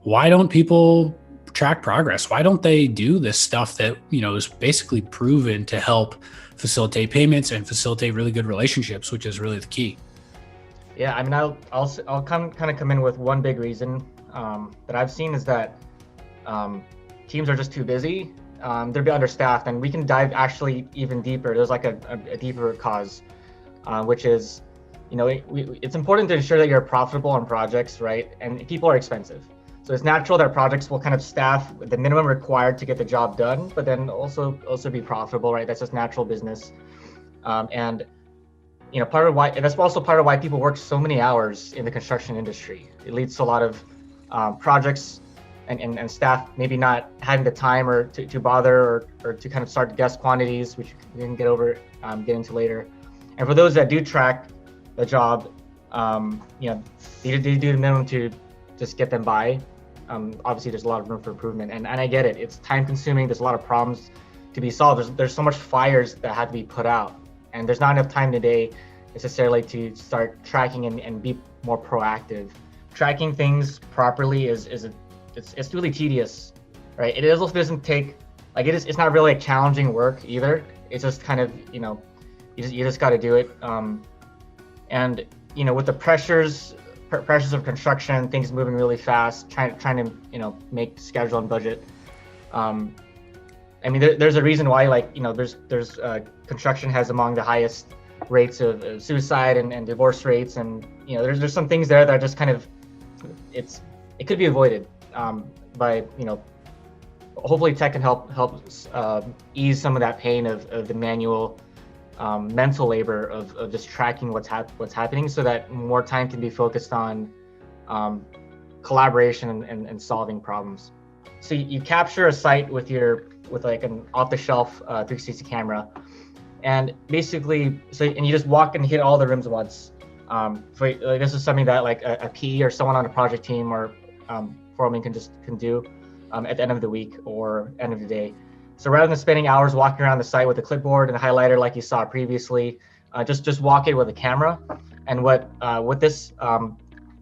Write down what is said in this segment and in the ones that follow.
why don't people track progress? Why don't they do this stuff that, is basically proven to help facilitate payments and facilitate really good relationships, which is really the key? Yeah, I mean, I'll kind of come in with one big reason that I've seen is that teams are just too busy. They're a bit understaffed, and we can dive actually even deeper. There's like a deeper cause, which is, it's important to ensure that you're profitable on projects, right? And people are expensive. So it's natural that projects will kind of staff the minimum required to get the job done, but then also be profitable, right? That's just natural business. And part of why, and that's also part of why people work so many hours in the construction industry. It leads to a lot of projects and staff maybe not having the time or to bother or to kind of start guess quantities, which we can get into later. And for those that do track the job, they do the minimum to just get them by. Obviously, there's a lot of room for improvement, and I get it. It's time consuming. There's a lot of problems to be solved. There's so much fires that have to be put out, and there's not enough time today necessarily to start tracking and be more proactive. Tracking things properly it's really tedious, right? It also doesn't take it's not really challenging work either. It's just kind of you just got to do it. And with the pressures of construction, things moving really fast, trying to make schedule and budget. I mean, there's a reason why there's construction has among the highest rates of suicide and divorce rates, and there's some things there that just kind of it could be avoided by hopefully tech can help ease some of that pain of the manual mental labor of just tracking what's happening, so that more time can be focused on collaboration and solving problems. So you capture a site with like an off-the-shelf 360 camera, and basically and you just walk and hit all the rooms once. This is something that like a PE or someone on a project team or foreman can do at the end of the week or end of the day. So rather than spending hours walking around the site with a clipboard and a highlighter like you saw previously, just walk it with a camera. And what this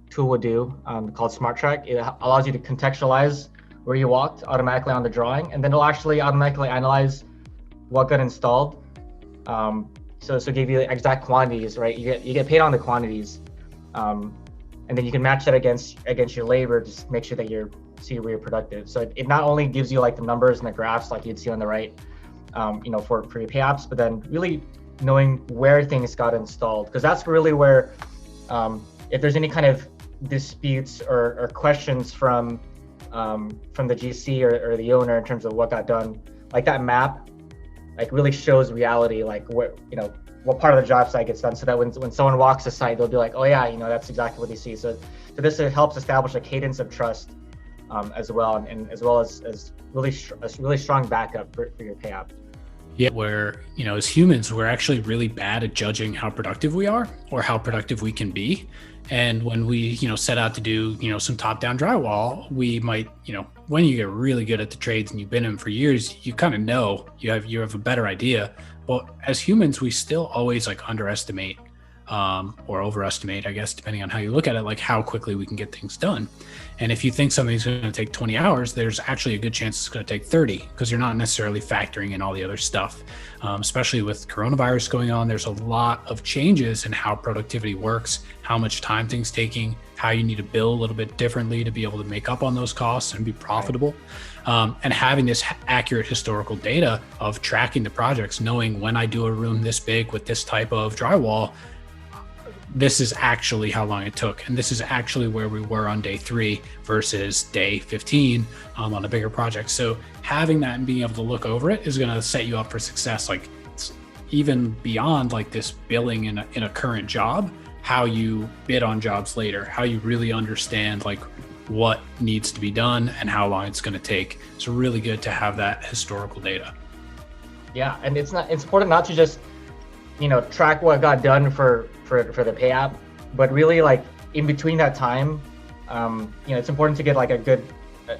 tool would do, called Smart Track, it allows you to contextualize where you walked automatically on the drawing, and then it'll actually automatically analyze what got installed. So give you exact quantities, right? You get paid on the quantities, and then you can match that against your labor, just make sure that see where you're productive. So it not only gives you like the numbers and the graphs like you'd see on the right, for your pay apps, but then really knowing where things got installed, because that's really where, if there's any kind of disputes or questions from the GC or the owner in terms of what got done, like that map, like really shows reality, like what part of the job site gets done, so that when someone walks the site, they'll be like, oh yeah, that's exactly what they see. So this helps establish a cadence of trust, as well, and as well as really strong backup for your pay app. Yeah, where, as humans, we're actually really bad at judging how productive we are or how productive we can be. And when we, set out to do, some top-down drywall, we might, when you get really good at the trades and you've been in them for years, you kind of know, you have a better idea. But as humans, we still always underestimate or overestimate, I guess, depending on how you look at it, like how quickly we can get things done. And if you think something's going to take 20 hours, there's actually a good chance it's going to take 30, because you're not necessarily factoring in all the other stuff. Especially with coronavirus going on, there's a lot of changes in how productivity works, how much time things taking, how you need to bill a little bit differently to be able to make up on those costs and be profitable. And having this accurate historical data of tracking the projects, knowing when I do a room this big with this type of drywall, this is actually how long it took. And this is actually where we were on day 3 versus day 15 on a bigger project. So having that and being able to look over it is going to set you up for success. Like, it's even beyond like this billing in a current job, how you bid on jobs later, how you really understand like what needs to be done and how long it's going to take. It's really good to have that historical data. Yeah, and it's important not to just track what got done for the pay app, but really like in between that time, it's important to get like a good,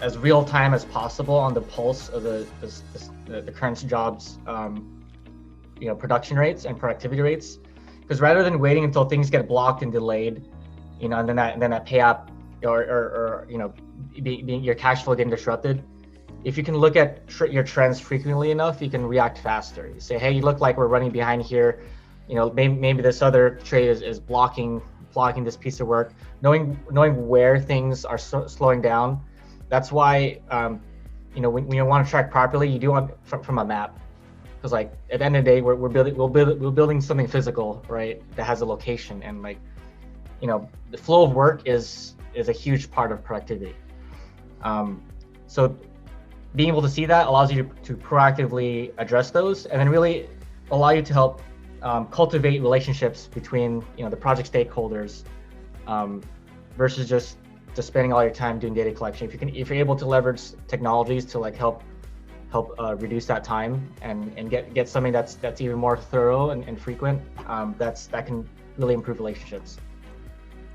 as real time as possible on the pulse of the current jobs, production rates and productivity rates. Because rather than waiting until things get blocked and delayed, and then that pay app or being your cash flow getting disrupted. If you can look at your trends frequently enough, you can react faster. You say, hey, you look like we're running behind here. Maybe this other trade is blocking this piece of work. Knowing where things are slowing down. That's why when you want to track properly, you do want from a map, because like at the end of the day, we're building something physical, right? That has a location, and like the flow of work is a huge part of productivity. So being able to see that allows you to proactively address those, and then really allow you to help cultivate relationships between the project stakeholders, versus just spending all your time doing data collection. If you're able to leverage technologies to like help reduce that time and get something that's even more thorough and frequent, that can really improve relationships.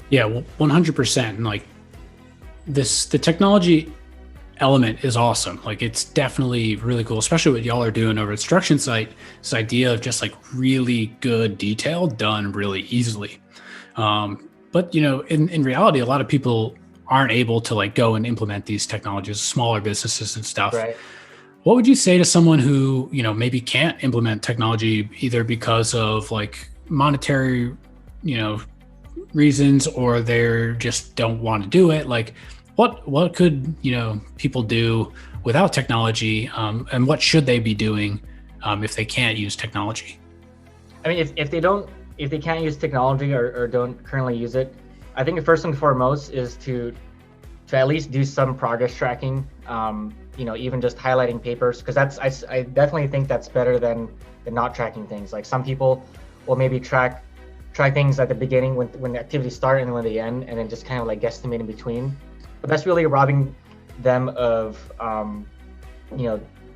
Yeah, well, 100%. And like the technology element is awesome. Like it's definitely really cool, especially what y'all are doing over at StructionSite. This idea of just like really good detail done really easily. But in reality, a lot of people aren't able to like go and implement these technologies, smaller businesses and stuff. Right. What would you say to someone who, maybe can't implement technology either because of like monetary, reasons, or they just don't want to do it? Like what could, people do without technology, and what should they be doing if they can't use technology? I mean, if they can't use technology or don't currently use it, I think first and foremost is to at least do some progress tracking. Even just highlighting papers, because I definitely think that's better than not tracking things. Like some people will maybe track things at the beginning when the activities start and when they end, and then just kind of like guesstimate in between. But that's really robbing them of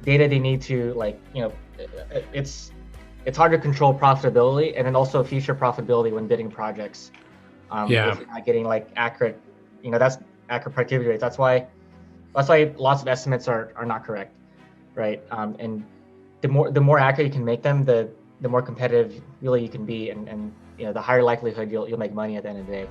data they need to it's hard to control profitability and then also future profitability when bidding projects. If you're not getting like accurate, that's accurate productivity rates. That's why lots of estimates are not correct, right? And the more accurate you can make them, the more competitive really you can be, and the higher likelihood you'll make money at the end of the day.